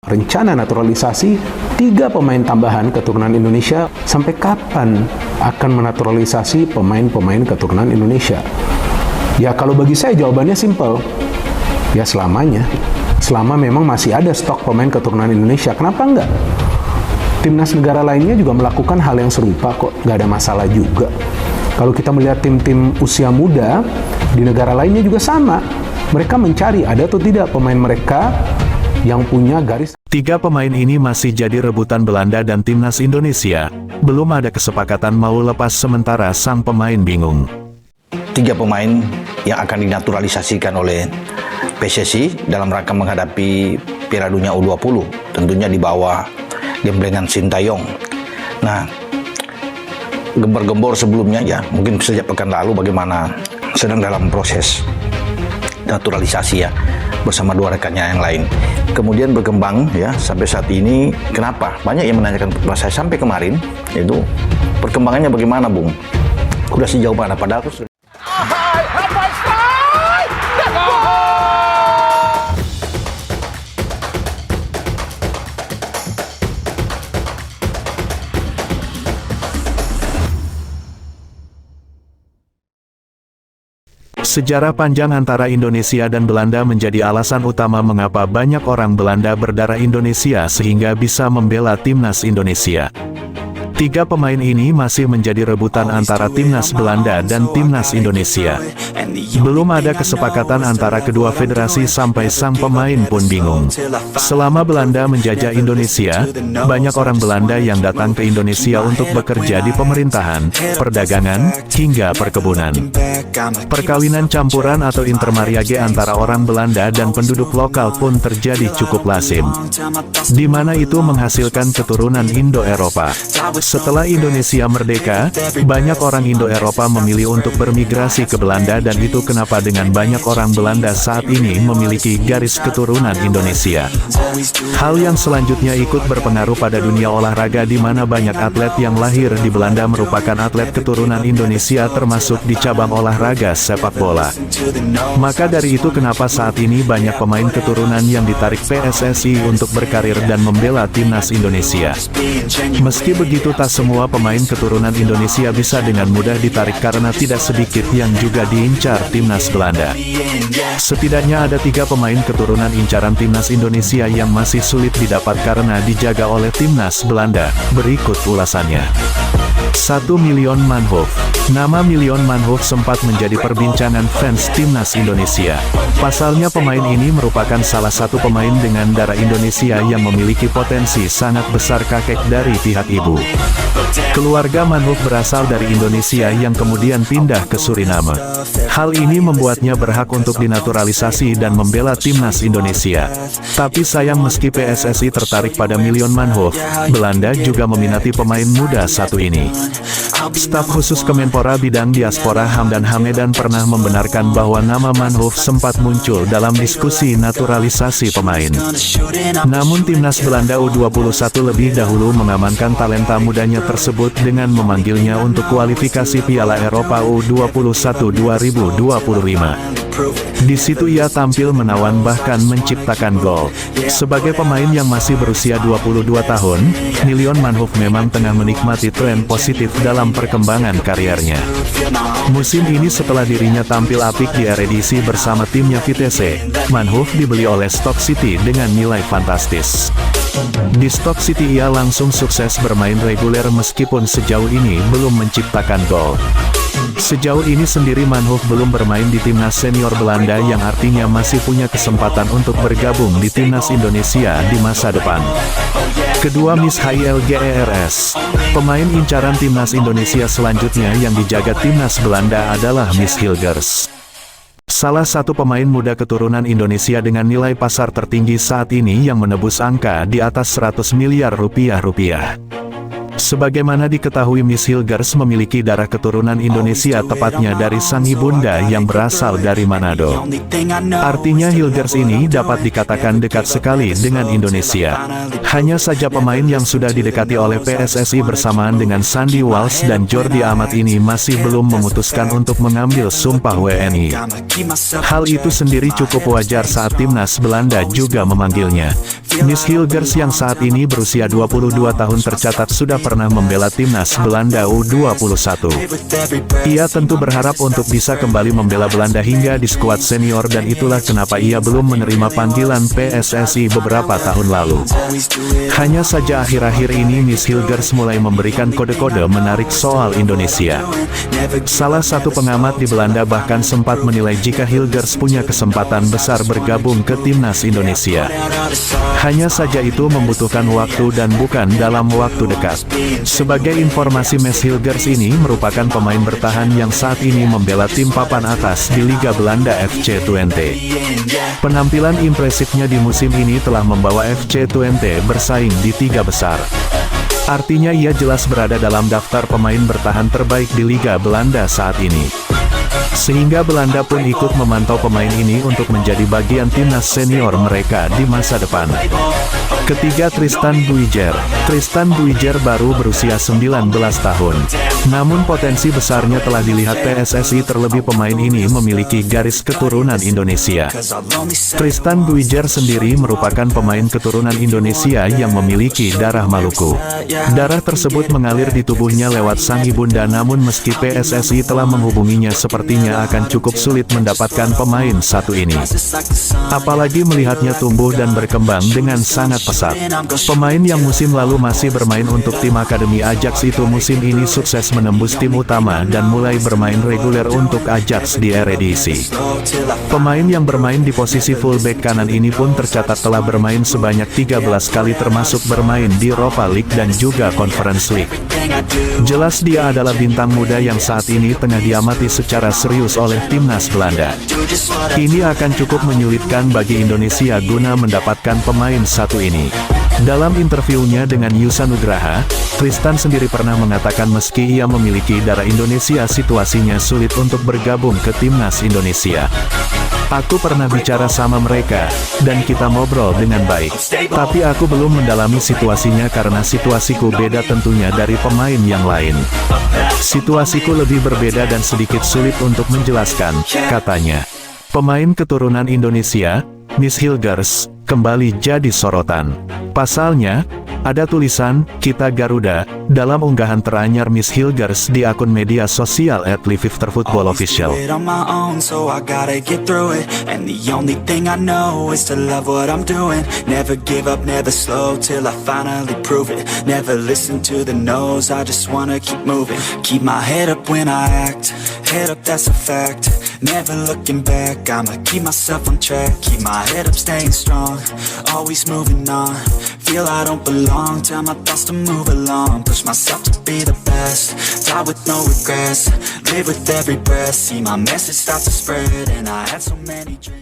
Rencana naturalisasi 3 pemain tambahan keturunan Indonesia, sampai kapan akan menaturalisasi pemain-pemain keturunan Indonesia? Ya kalau bagi saya jawabannya simpel. Ya selamanya. Selama memang masih ada stok pemain keturunan Indonesia, kenapa enggak? Timnas negara lainnya juga melakukan hal yang serupa kok, nggak ada masalah juga. Kalau kita melihat tim-tim usia muda di negara lainnya juga sama. Mereka mencari ada atau tidak pemain mereka yang punya garis. 3 pemain ini masih jadi rebutan Belanda dan timnas Indonesia. Belum ada kesepakatan mau lepas sementara sang pemain bingung. 3 pemain yang akan dinaturalisasikan oleh PSSI dalam rangka menghadapi Piala Dunia U20, tentunya di bawah gemblengan Sintayong. Nah, gembar-gembor sebelumnya ya, mungkin sejak pekan lalu bagaimana sedang dalam proses naturalisasi ya, bersama 2 rekannya yang lain. Kemudian berkembang ya sampai saat ini. Kenapa? Banyak yang menanyakan kepada saya sampai kemarin itu perkembangannya bagaimana, Bung? Udah sejauh mana? Padahal aku Sejarah panjang antara Indonesia dan Belanda menjadi alasan utama mengapa banyak orang Belanda berdarah Indonesia sehingga bisa membela timnas Indonesia. 3 pemain ini masih menjadi rebutan antara timnas Belanda dan timnas Indonesia. Belum ada kesepakatan antara kedua federasi sampai sang pemain pun bingung. Selama Belanda menjajah Indonesia, banyak orang Belanda yang datang ke Indonesia untuk bekerja di pemerintahan, perdagangan, hingga perkebunan. Perkawinan campuran atau intermarriage antara orang Belanda dan penduduk lokal pun terjadi cukup lazim, di mana itu menghasilkan keturunan Indo-Eropa. Setelah Indonesia merdeka, banyak orang Indo-Eropa memilih untuk bermigrasi ke Belanda dan itu kenapa dengan banyak orang Belanda saat ini memiliki garis keturunan Indonesia. Hal yang selanjutnya ikut berpengaruh pada dunia olahraga di mana banyak atlet yang lahir di Belanda merupakan atlet keturunan Indonesia termasuk di cabang olahraga sepak bola. Maka dari itu kenapa saat ini banyak pemain keturunan yang ditarik PSSI untuk berkarir dan membela timnas Indonesia. Meski begitu tak semua pemain keturunan Indonesia bisa dengan mudah ditarik karena tidak sedikit yang juga diincar timnas Belanda. Setidaknya ada 3 pemain keturunan incaran timnas Indonesia yang masih sulit didapat karena dijaga oleh timnas Belanda. Berikut ulasannya. 1. Milion Manhoef. Nama Milion Manhoef sempat menjadi perbincangan fans timnas Indonesia. Pasalnya pemain ini merupakan salah satu pemain dengan darah Indonesia yang memiliki potensi sangat besar kakek dari pihak ibu. Keluarga Manhoef berasal dari Indonesia yang kemudian pindah ke Suriname. Hal ini membuatnya berhak untuk dinaturalisasi dan membela timnas Indonesia. Tapi sayang meski PSSI tertarik pada Milion Manhoef, Belanda juga meminati pemain muda satu ini. Staf khusus Kemenpora Bidang Diaspora Hamdan Hamedan pernah membenarkan bahwa nama Manhoef sempat muncul dalam diskusi naturalisasi pemain. Namun timnas Belanda U21 lebih dahulu mengamankan talenta mudanya tersebut dengan memanggilnya untuk kualifikasi Piala Eropa U21 2025. Di situ ia tampil menawan bahkan menciptakan gol. Sebagai pemain yang masih berusia 22 tahun, Milion Manhoef memang tengah menikmati tren positif dalam perkembangan karirnya. Musim ini setelah dirinya tampil apik di Eredivisie bersama timnya Vitesse, Manhoef dibeli oleh Stoke City dengan nilai fantastis. Di Stoke City ia langsung sukses bermain reguler meskipun sejauh ini belum menciptakan gol. Sejauh ini sendiri Manhoef belum bermain di timnas senior Belanda yang artinya masih punya kesempatan untuk bergabung di timnas Indonesia di masa depan. Kedua, Miss HILGERS. Pemain incaran timnas Indonesia selanjutnya yang dijaga timnas Belanda adalah Miss Hilgers. Salah satu pemain muda keturunan Indonesia dengan nilai pasar tertinggi saat ini yang menebus angka di atas 100 miliar rupiah. Sebagaimana diketahui, Miss Hilgers memiliki darah keturunan Indonesia, tepatnya dari sang ibunda yang berasal dari Manado. Artinya Hilgers ini dapat dikatakan dekat sekali dengan Indonesia. Hanya saja pemain yang sudah didekati oleh PSSI bersamaan dengan Sandy Walsh dan Jordi Amat ini masih belum memutuskan untuk mengambil sumpah WNI. Hal itu sendiri cukup wajar saat timnas Belanda juga memanggilnya. Miss Hilgers yang saat ini berusia 22 tahun tercatat sudah pernah membela timnas Belanda U21. Ia tentu berharap untuk bisa kembali membela Belanda hingga di skuad senior, dan itulah kenapa ia belum menerima panggilan PSSI beberapa tahun lalu. Hanya saja akhir-akhir ini Miss Hilgers mulai memberikan kode-kode menarik soal Indonesia. Salah satu pengamat di Belanda bahkan sempat menilai jika Hilgers punya kesempatan besar bergabung ke timnas Indonesia. Hanya saja itu membutuhkan waktu dan bukan dalam waktu dekat. Sebagai informasi, Miss Hilgers ini merupakan pemain bertahan yang saat ini membela tim papan atas di Liga Belanda FC Twente. Penampilan impresifnya di musim ini telah membawa FC Twente bersaing di 3 besar. Artinya ia jelas berada dalam daftar pemain bertahan terbaik di Liga Belanda saat ini. Sehingga Belanda pun ikut memantau pemain ini untuk menjadi bagian timnas senior mereka di masa depan. Ketiga, Tristan Buijer. Tristan Buijer baru berusia 19 tahun. Namun potensi besarnya telah dilihat PSSI, terlebih pemain ini memiliki garis keturunan Indonesia. Tristan Buijer sendiri merupakan pemain keturunan Indonesia yang memiliki darah Maluku. Darah tersebut mengalir di tubuhnya lewat sang ibunda, namun meski PSSI telah menghubunginya, sepertinya akan cukup sulit mendapatkan pemain satu ini. Apalagi melihatnya tumbuh dan berkembang dengan sangat pesat. Pemain yang musim lalu masih bermain untuk tim Akademi Ajax itu musim ini sukses menembus tim utama dan mulai bermain reguler untuk Ajax di Eredivisie. Pemain yang bermain di posisi fullback kanan ini pun tercatat telah bermain sebanyak 13 kali, termasuk bermain di Europa League dan juga Conference League. Jelas dia adalah bintang muda yang saat ini tengah diamati secara serius oleh timnas Belanda. Ini akan cukup menyulitkan bagi Indonesia guna mendapatkan pemain satu ini. Dalam interviunya dengan Yusa Nugraha, Tristan sendiri pernah mengatakan meski ia memiliki darah Indonesia, situasinya sulit untuk bergabung ke timnas Indonesia. Aku pernah bicara sama mereka, dan kita ngobrol dengan baik. Tapi aku belum mendalami situasinya karena situasiku beda tentunya dari pemain yang lain. Situasiku lebih berbeda dan sedikit sulit untuk menjelaskan, katanya. Pemain keturunan Indonesia, Miss Hilgers, kembali jadi sorotan. Pasalnya, ada tulisan, "Kita Garuda," dalam unggahan teranyar Miss Hilgers di akun media sosial @LiveAfterFootballOfficial. Never looking back, I'ma keep myself on track. Keep my head up, staying strong. Always moving on. Feel I don't belong, tell my thoughts to move along. Push myself to be the best. Die with no regrets. Live with every breath. See my message start to spread, and I had so many dreams.